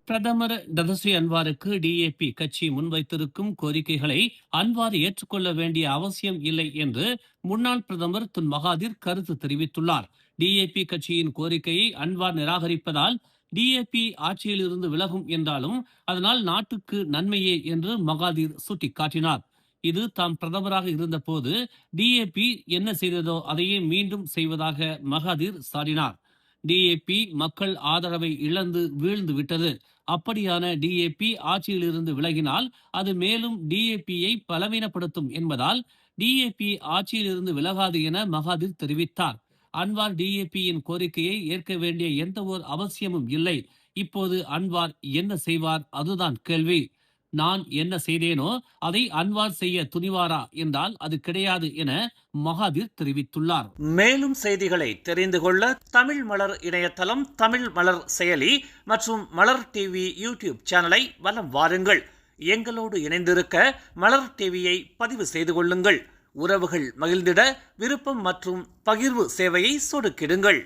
பிரதமர் Datuk Seri அன்வாருக்கு DAP கட்சி முன்வைத்திருக்கும் கோரிக்கைகளை அன்வார் ஏற்றுக்கொள்ள வேண்டிய அவசியம் இல்லை என்று முன்னாள் பிரதமர் துன் மகாதிர் கருத்து தெரிவித்துள்ளார். டிஏபி கட்சியின் கோரிக்கையை அன்வார் நிராகரிப்பதால் டிஏபி ஆட்சியில் இருந்து விலகும் என்றாலும் அதனால் நாட்டுக்கு நன்மையே என்று மகாதிர் சுட்டிக்காட்டினார். இது தாம் பிரதமராக இருந்தபோது டிஏபி என்ன செய்ததோ அதையே மீண்டும் செய்வதாக மகாதிர் சாடினார். டிஏபி மக்கள் ஆதரவை இழந்து வீழ்ந்து விட்டது. அப்படியான டிஏபி ஆட்சியில் இருந்து விலகினால் அது மேலும் டிஏபியை பலவீனப்படுத்தும் என்பதால் டிஏபி ஆட்சியில் இருந்து விலகாது என மகாதிர் தெரிவித்தார். அன்வார் டிஏபியின் கோரிக்கையை ஏற்க வேண்டிய எந்த ஒரு அவசியமும் இல்லை. இப்போது அன்வார் என்ன செய்வார், அதுதான் கேள்வி. நான் என்ன செய்தேனோ அதை அன்வார் செய்ய துணிவாரா என்றால் அது கிடையாது என மகாதிர் தெரிவித்துள்ளார். மேலும் செய்திகளை தெரிந்து கொள்ள தமிழ் மலர் இணையதளம், தமிழ் மலர் செயலி மற்றும் மலர் டிவி யூடியூப் சேனலை வலம் வாருங்கள். எங்களோடு இணைந்திருக்க மலர் டிவியை பதிவு செய்து கொள்ளுங்கள். உறவுகள் மகிழ்ந்திட விருப்பம் மற்றும் பகிர்வு சேவையை சொடுக்கிடுங்கள்.